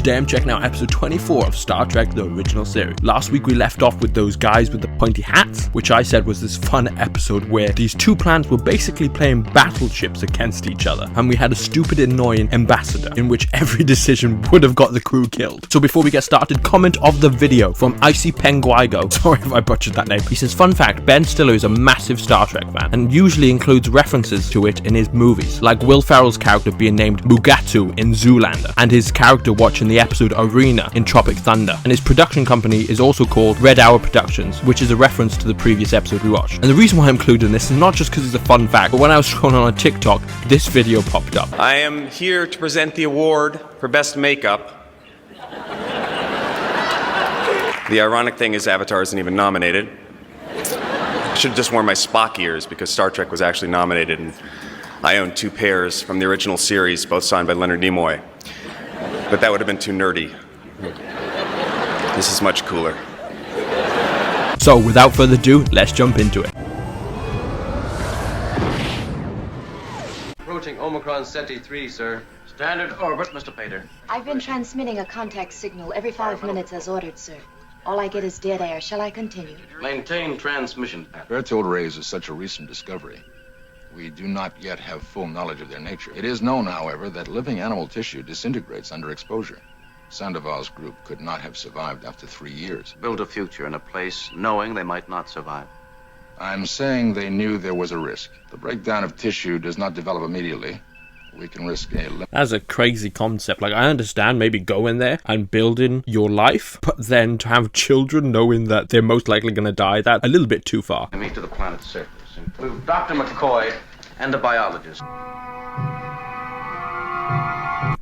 Today I'm checking out episode 24 of Star Trek The Original Series. Last week we left off with those guys with the pointy hats, which I said was this fun episode where these two planets were basically playing battleships against each other, and we had a stupid annoying ambassador in which every decision would have got the crew killed. So before we get started, comment of the video from Icy Penguigo. Sorry if I butchered that name. He says, fun fact, Ben Stiller is a massive Star Trek fan and usually includes references to it in his movies, like Will Ferrell's character being named Mugatu in Zoolander, and his character watching the episode Arena in Tropic Thunder, and his production company is also called Red Hour Productions, which is a reference to the previous episode we watched. And the reason why I'm including this is not just because it's a fun fact, but when I was scrolling on TikTok, this video popped up. I am here to present the award for Best Makeup. The ironic thing is Avatar isn't even nominated. I should have just worn my Spock ears because Star Trek was actually nominated, and I own 2 pairs from the original series, both signed by Leonard Nimoy. But that would have been too nerdy. This is much cooler. So without further ado, let's jump into it. Approaching Omron C3, sir. Standard orbit, Mr. Pater. I've been transmitting a contact signal every 5 minutes as ordered, sir. All I get is dead air. Shall I continue? Maintain transmission. Berthold rays is such a recent discovery. We do not yet have full knowledge of their nature. It is known, however, that living animal tissue disintegrates under exposure. Sandoval's group could not have survived after 3 years. Build a future in a place knowing they might not survive. I'm saying they knew there was a risk. The breakdown of tissue does not develop immediately. We can risk a That's a crazy concept. Like, I understand maybe going there and building your life, but then to have children knowing that they're most likely going to die, that's a little bit too far. I meet to the planet's surface. Include Dr. McCoy and a biologist.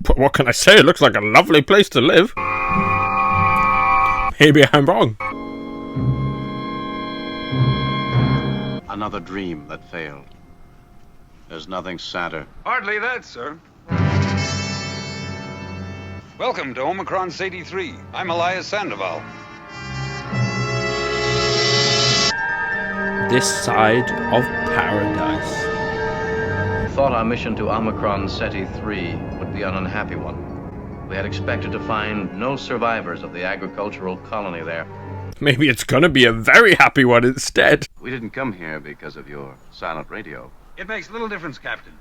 But what can I say? It looks like a lovely place to live. Maybe I'm wrong. Another dream that failed. There's nothing sadder. Hardly that, sir. Welcome to Omron C3. I'm Elias Sandoval. This side of paradise. Thought our mission to Omron C3 would be an unhappy one. We had expected to find no survivors of the agricultural colony there. Maybe it's gonna be a very happy one instead. We didn't come here because of your silent radio. It makes little difference, Captain.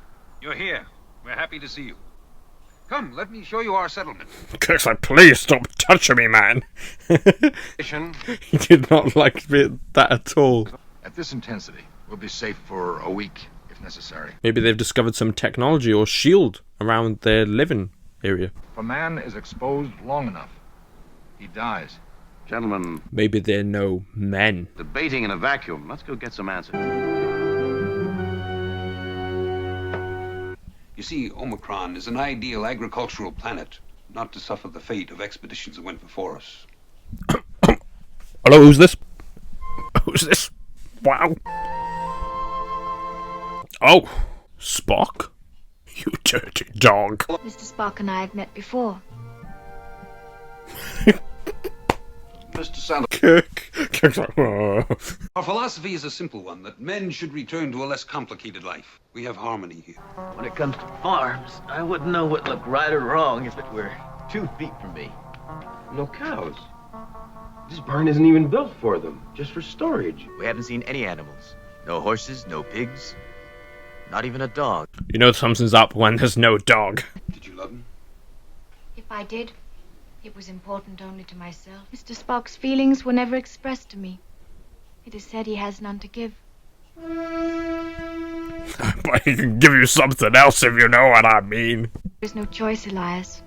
You're here. We're happy to see you. Come, let me show you our settlement. Kirk's like, please stop touching me, man. He did not like that at all. At this intensity, we'll be safe for a week, if necessary. Maybe they've discovered some technology or shield around their living area. If a man is exposed long enough, he dies. Gentlemen, maybe they're no men. Debating in a vacuum. Let's go get some answers. You see, Omicron is an ideal agricultural planet, not to suffer the fate of expeditions that went before us. Hello, who's this? Who's this? Wow. Oh, Spock? You dirty dog. Mr. Spock and I have met before. Mr. Sandoval. Kirk's like, oh. Our philosophy is a simple one, that men should return to a less complicated life. We have harmony here. When it comes to farms, I wouldn't know what looked right or wrong if it were 2 feet from me. No cows. This barn isn't even built for them, just for storage. We haven't seen any animals. No horses, no pigs, not even a dog. You know something's up when there's no dog. Did you love him? If I did, it was important only to myself. Mr. Spock's feelings were never expressed to me. It is said he has none to give. But he can give you something else if you know what I mean. There's no choice, Elias.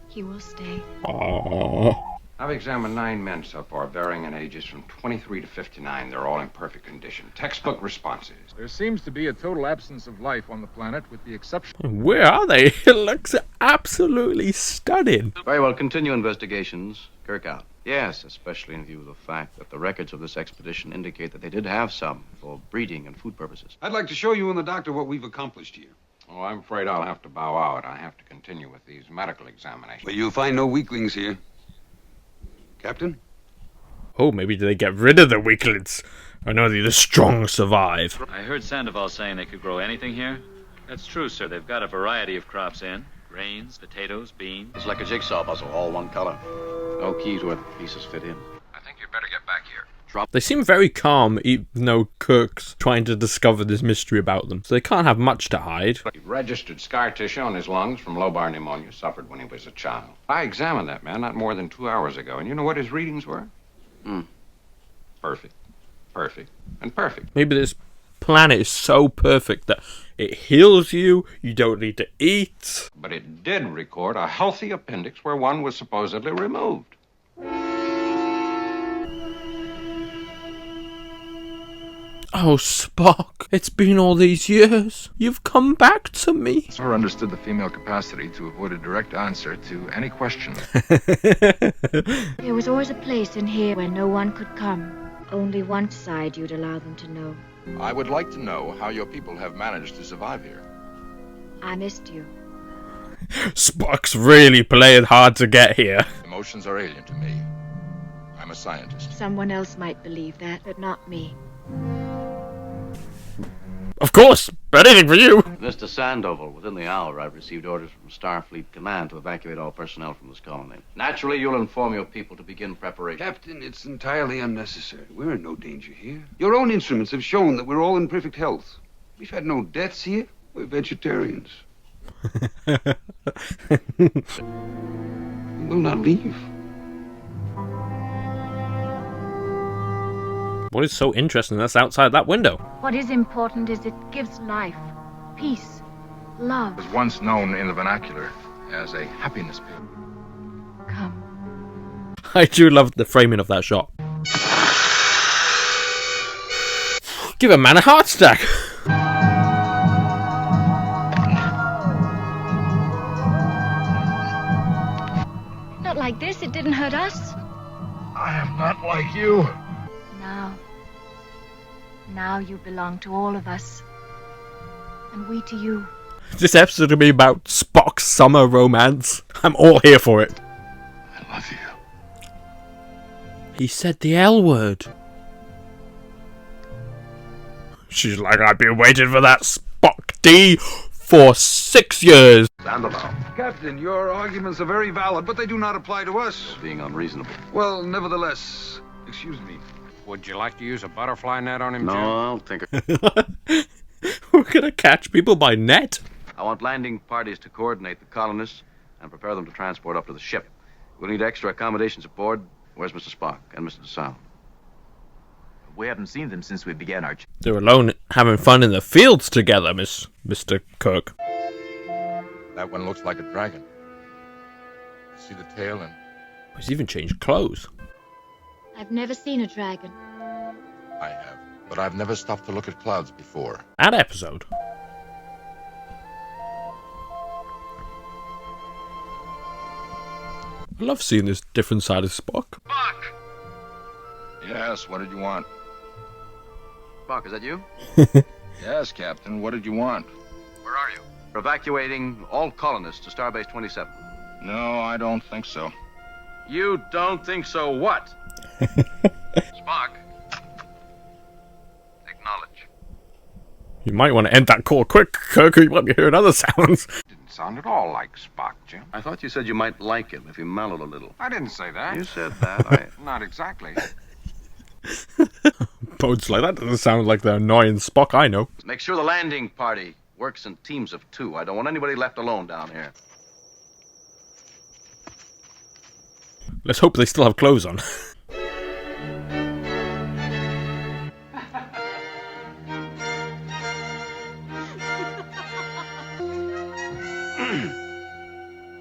He will stay. Aww. I've examined 9 men so far, varying in ages from 23 to 59. They're all in perfect condition. Textbook responses. There seems to be a total absence of life on the planet, with the exception... Where are they? It looks absolutely stunning. Very well, continue investigations. Kirk out. Yes, especially in view of the fact that the records of this expedition indicate that they did have some for breeding and food purposes. I'd like to show you and the doctor what we've accomplished here. Oh, I'm afraid I'll have to bow out. I have to continue with these medical examinations. Well, you'll find no weaklings here. Captain? Oh, maybe they get rid of the weaklings. I know the strong survive. I heard Sandoval saying they could grow anything here. That's true, sir. They've got a variety of crops in. Grains, potatoes, beans. It's like a jigsaw puzzle, all one color. No key to where the pieces fit in. I think you'd better get back here. They seem very calm, even though Kirk's trying to discover this mystery about them. So they can't have much to hide. Registered scar tissue on his lungs from lobar pneumonia, suffered when he was a child. I examined that man not more than 2 hours ago, and you know what his readings were? Perfect. Perfect. And perfect. Maybe this planet is so perfect that it heals you, you don't need to eat. But it did record a healthy appendix where one was supposedly removed. Oh, Spock, it's been all these years. You've come back to me. Sir understood the female capacity to avoid a direct answer to any question. There was always a place in here where no one could come. Only one side you'd allow them to know. I would like to know how your people have managed to survive here. I missed you. Spock's really playing hard to get here. Emotions are alien to me. I'm a scientist. Someone else might believe that, but not me. Of course, anything for you. Mr. Sandoval, within the hour, I've received orders from Starfleet Command to evacuate all personnel from this colony. Naturally, you'll inform your people to begin preparation. Captain, it's entirely unnecessary. We're in no danger here. Your own instruments have shown that we're all in perfect health. We've had no deaths here. We're vegetarians. We'll not leave. What is so interesting that's outside that window? What is important is it gives life, peace, love. It was once known in the vernacular as a happiness pill. Come. I do love the framing of that shot. Give a man a heart attack. Not like this, it didn't hurt us. I am not like you. Now you belong to all of us. And we to you. This episode will be about Spock's summer romance. I'm all here for it. I love you. He said the L word. She's like, I've been waiting for that Spock D for 6 years. Sandoval. Captain, your arguments are very valid, but they do not apply to us. Being unreasonable. Well, nevertheless, excuse me. Would you like to use a butterfly net on him, No, Jim? I'll think. We're gonna catch people by net. I want landing parties to coordinate the colonists and prepare them to transport up to the ship. We'll need extra accommodations aboard. Where's Mr. Spock and Mr. DeSalle? We haven't seen them since we began our... They're alone having fun in the fields together, Mr. Kirk. That one looks like a dragon. See the tail and... He's even changed clothes. I've never seen a dragon. I have. But I've never stopped to look at clouds before. That episode. I love seeing this different side of Spock. Spock! Yes, what did you want? Spock, is that you? Yes, Captain, what did you want? Where are you? We're evacuating all colonists to Starbase 27. No, I don't think so. You don't think so what? Spock. Acknowledge. You might want to end that call quick, Kirk, or you might be hearing other sounds. Didn't sound at all like Spock, Jim. I thought you said you might like him if he mellowed a little. I didn't say that. You said that. Not exactly. Boats like that doesn't sound like the annoying Spock I know. Make sure the landing party works in teams of 2. I don't want anybody left alone down here. Let's hope they still have clothes on.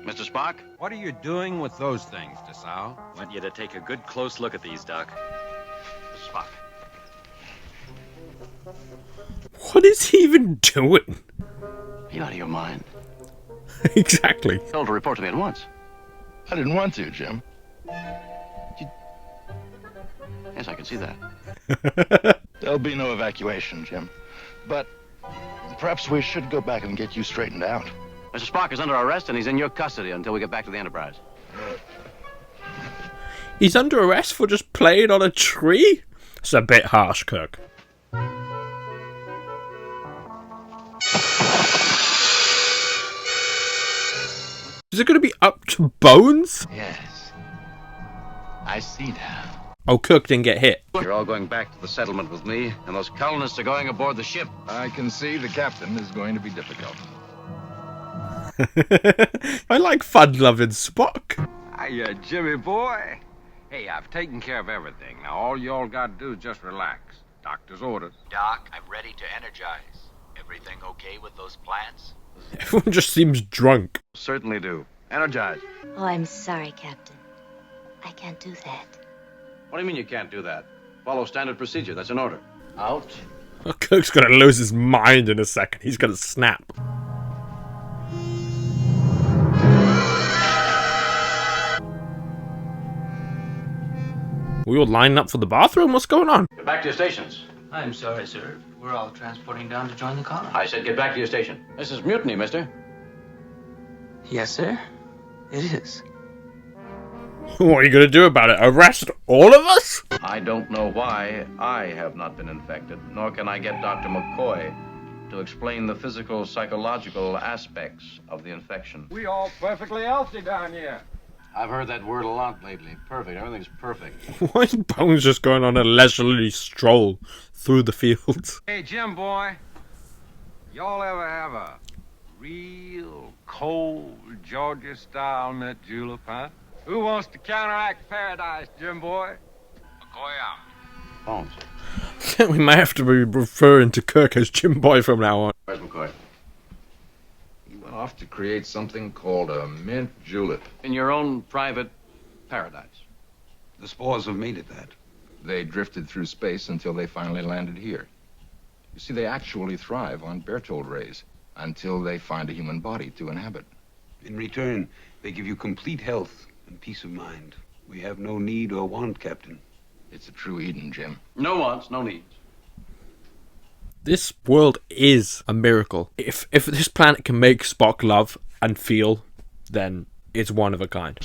Mr. Spock? What are you doing with those things, DeSalle? Want you to take a good close look at these, Doc. Mr. Spock. What is he even doing? Are you out of your mind? Exactly. Told to report to me at once. I didn't want to, Jim. Yes, I can see that. There'll be no evacuation, Jim. But perhaps we should go back and get you straightened out. Mr. Spock is under arrest and he's in your custody until we get back to the Enterprise. He's under arrest for just playing on a tree? It's a bit harsh, Kirk. Is it going to be up to Bones? Yes. I see now. Oh, Kirk didn't get hit. You're all going back to the settlement with me, and those colonists are going aboard the ship. I can see the captain is going to be difficult. I like fun-loving Spock. Hiya, Jimmy boy. Hey, I've taken care of everything. Now all y'all gotta do is just relax. Doctor's orders. Doc, I'm ready to energize. Everything okay with those plants? Everyone just seems drunk. Certainly do. Energize. Oh, I'm sorry, Captain. I can't do that. What do you mean you can't do that? Follow standard procedure. That's an order. Out. Oh, Kirk's going to lose his mind in a second. He's going to snap. We all lining up for the bathroom? What's going on? Get back to your stations. I'm sorry, sir. We're all transporting down to join the colony. I said get back to your station. This is mutiny, mister. Yes, sir. It is. What are you going to do about it? Arrest all of us? I don't know why I have not been infected, nor can I get Dr. McCoy to explain the physical, psychological aspects of the infection. We all perfectly healthy down here. I've heard that word a lot lately. Perfect. Everything's perfect. Why is Bones just going on a leisurely stroll through the fields? Hey, Jim boy. Y'all ever have a real cold Georgia-style mint julep, huh? Who wants to counteract paradise, Jim boy? McCoy out. Bones. We might have to be referring to Kirk as Jim Boy from now on. Where's McCoy? He went off to create something called a mint julep. In your own private paradise. The spores have made it that. They drifted through space until they finally landed here. You see, they actually thrive on Berthold rays until they find a human body to inhabit. In return, they give you complete health and peace of mind. We have no need or want, Captain. It's a true Eden, Jim. No wants, no needs. This world is a miracle. If this planet can make Spock love and feel, then it's one of a kind.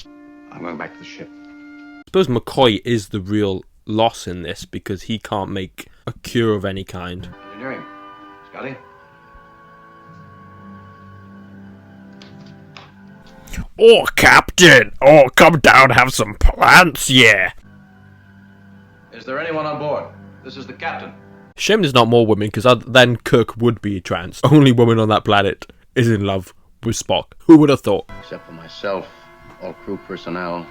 I'm going back to the ship. I suppose McCoy is the real loss in this because he can't make a cure of any kind. Engineering. Scotty? Oh, Captain! Oh, come down, have some plants, yeah! Is there anyone on board? This is the captain. Shame there's not more women, because then Kirk would be trans. Only woman on that planet is in love with Spock. Who would have thought? Except for myself, all crew personnel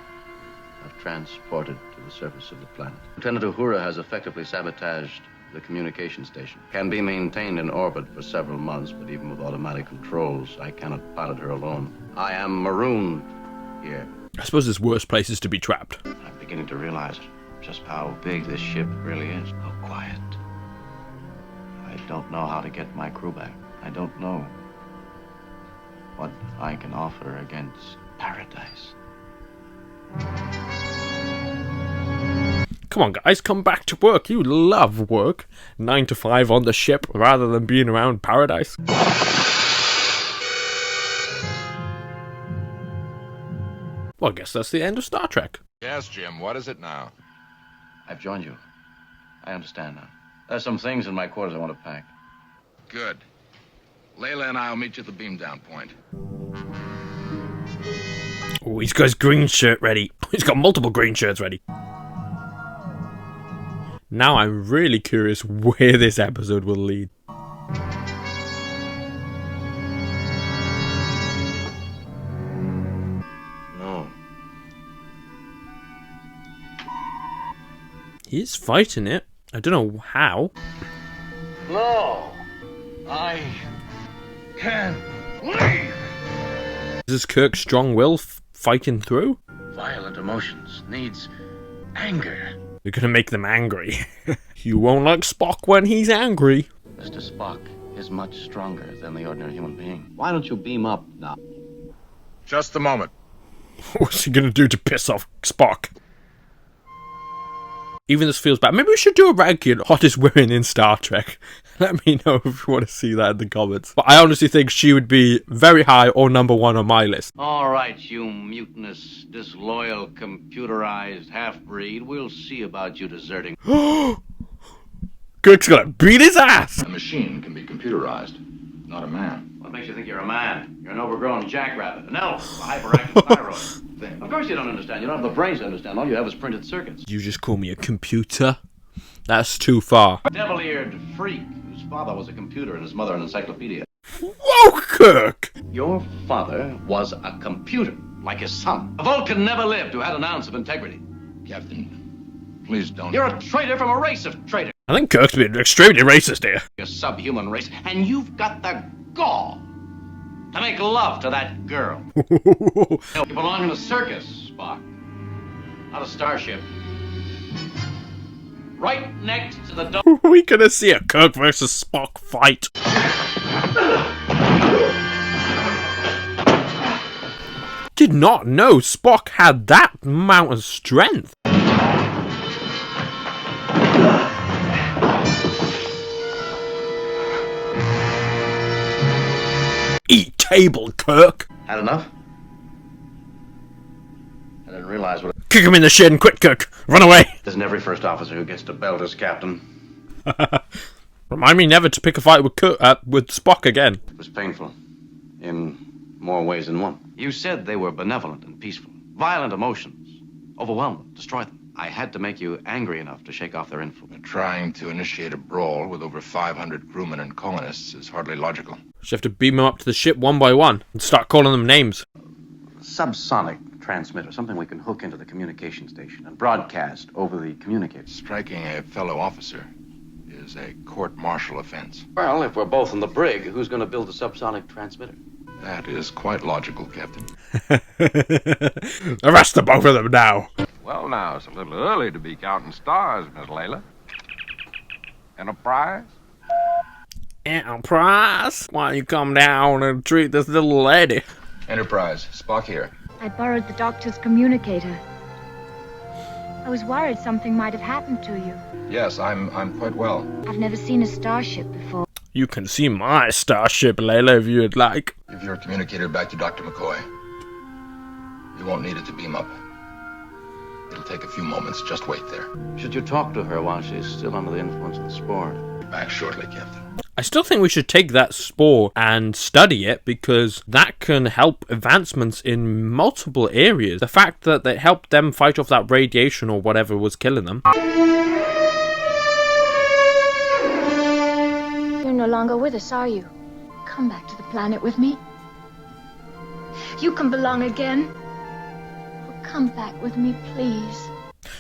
have transported to the surface of the planet. Lieutenant Uhura has effectively sabotaged the communication station. Can be maintained in orbit for several months, but even with automatic controls, I cannot pilot her alone. I am marooned here. I suppose there's worse places to be trapped. I'm beginning to realize just how big this ship really is. How quiet. I don't know how to get my crew back. I don't know what I can offer against paradise. Come on, guys, come back to work. You love work. 9 to 5 on the ship rather than being around paradise. Well, I guess that's the end of Star Trek. Yes, Jim, what is it now? I've joined you. I understand now. There's some things in my quarters I want to pack. Good. Layla and I'll meet you at the beam down point. Oh, he's got his green shirt ready. He's got multiple green shirts ready. Now I'm really curious where this episode will lead. No. He's fighting it. I don't know how. No. I can't leave. Is this Kirk's strong will fighting through? Violent emotions needs anger. You're gonna make them angry. You won't like Spock when he's angry. Mr. Spock is much stronger than the ordinary human being. Why don't you beam up now? Just a moment. What's he gonna do to piss off Spock? Even this feels bad. Maybe we should do a ranking hottest women in Star Trek. Let me know if you want to see that in the comments. But I honestly think she would be very high or #1 on my list. All right, you mutinous, disloyal, computerized half-breed. We'll see about you deserting. Kirk's gonna beat his ass! A machine can be computerized, not a man. What makes you think you're a man? You're an overgrown jackrabbit, an elf, a hyperactive thyroid. Of course you don't understand. You don't have the brains to understand. All you have is printed circuits. You just call me a computer? That's too far. Devil-eared freak whose father was a computer and his mother an encyclopedia. Whoa, Kirk! Your father was a computer, like his son. A Vulcan never lived who had an ounce of integrity. Captain, please don't. You're a traitor from a race of traitors. I think Kirk's being extremely racist here. A subhuman race, and you've got the gall to make love to that girl. You belong in a circus, Spock, not a starship. Right next to the door. We gonna see a Kirk versus Spock fight. Did not know Spock had that amount of strength. Eat table, Kirk. Had enough? I didn't realize what. Kick him in the shin, quick, Kirk. Run away. Isn't every first officer who gets to belt his captain? Remind me never to pick a fight with Spock again. It was painful, in more ways than one. You said they were benevolent and peaceful. Violent emotions. Overwhelm them, destroy them. I had to make you angry enough to shake off their influence. Trying to initiate a brawl with over 500 crewmen and colonists is hardly logical. Just have to beam them up to the ship one by one and start calling them names. Subsonic transmitter, something we can hook into the communication station and broadcast over the communicator. Striking a fellow officer is a court-martial offense. Well, if we're both in the brig, who's going to build the subsonic transmitter? That is quite logical, Captain. Arrest the both of them now. Well, now, it's a little early to be counting stars, Miss Layla. Enterprise? Enterprise? Why don't you come down and treat this little lady? Enterprise, Spock here. I borrowed the doctor's communicator. I was worried something might have happened to you. Yes, I'm quite well. I've never seen a starship before. You can see my starship, Layla, if you'd like. Give your communicator back to Dr. McCoy. You won't need it to beam up. It'll take a few moments. Just wait there. Should you talk to her while she's still under the influence of the spore? Back shortly, Captain. I still think we should take that spore and study it because that can help advancements in multiple areas. The fact that they helped them fight off that radiation or whatever was killing them. You're no longer with us, are you? Come back to the planet with me. You can belong again. Oh, come back with me, please.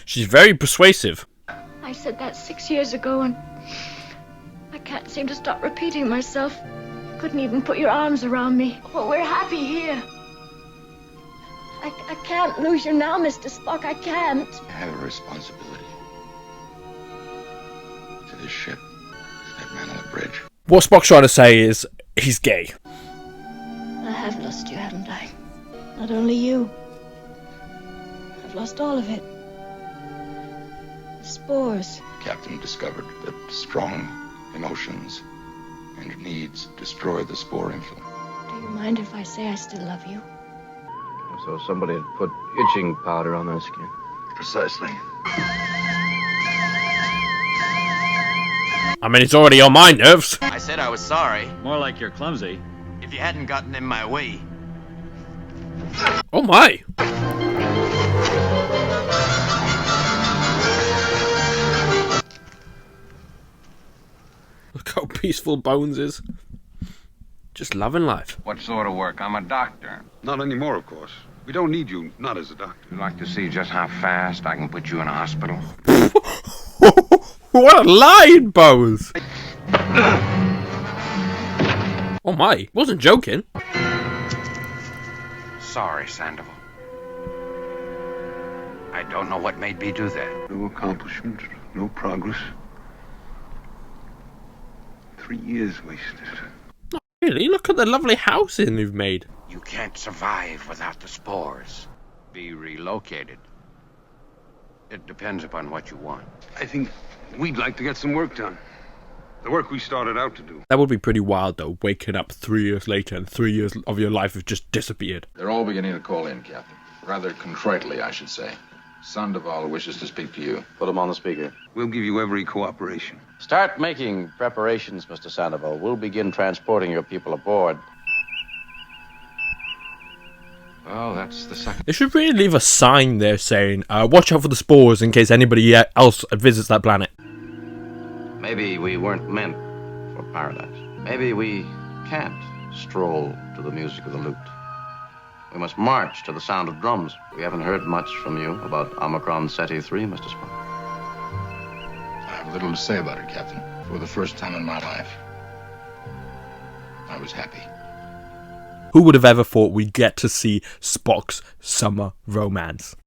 She's very persuasive. I said that 6 years ago and I can't seem to stop repeating myself. You couldn't even put your arms around me. Well, we're happy here. I can't lose you now, Mr. Spock. I can't. I have a responsibility to this ship, to that man on the bridge. What Spock's trying to say is he's gay. I have lost you, haven't I? Not only you. I've lost all of it. Spores. Captain discovered that strong emotions and needs destroy the spore influence. Do you mind if I say I still love you? So somebody had put itching powder on their skin. Precisely. I mean, it's already on my nerves. I said I was sorry. More like you're clumsy. If you hadn't gotten in my way. Oh my. Look how peaceful Bones is. Just loving life. What sort of work? I'm a doctor. Not anymore, of course. We don't need you, not as a doctor. You'd like to see just how fast I can put you in a hospital? What a line, Bones! Oh my, wasn't joking. Sorry, Sandoval. I don't know what made me do that. No accomplishment, no progress. 3 years wasted. Really? Look at the lovely housing you've made. You can't survive without the spores. Be relocated. It depends upon what you want. I think we'd like to get some work done. The work we started out to do. That would be pretty wild though, waking up 3 years later and 3 years of your life have just disappeared. They're all beginning to call in, Captain. Rather contritely, I should say. Sandoval wishes to speak to you. Put him on the speaker. We'll give you every cooperation. Start making preparations, Mr. Sandoval. We'll begin transporting your people aboard. Well, that's the second. They should really leave a sign there saying, watch out for the spores in case anybody else visits that planet. Maybe we weren't meant for paradise. Maybe we can't stroll to the music of the lute. We must march to the sound of drums. We haven't heard much from you about Omron C3, Mr. Spock. I have little to say about it, Captain. For the first time in my life, I was happy. Who would have ever thought we'd get to see Spock's summer romance?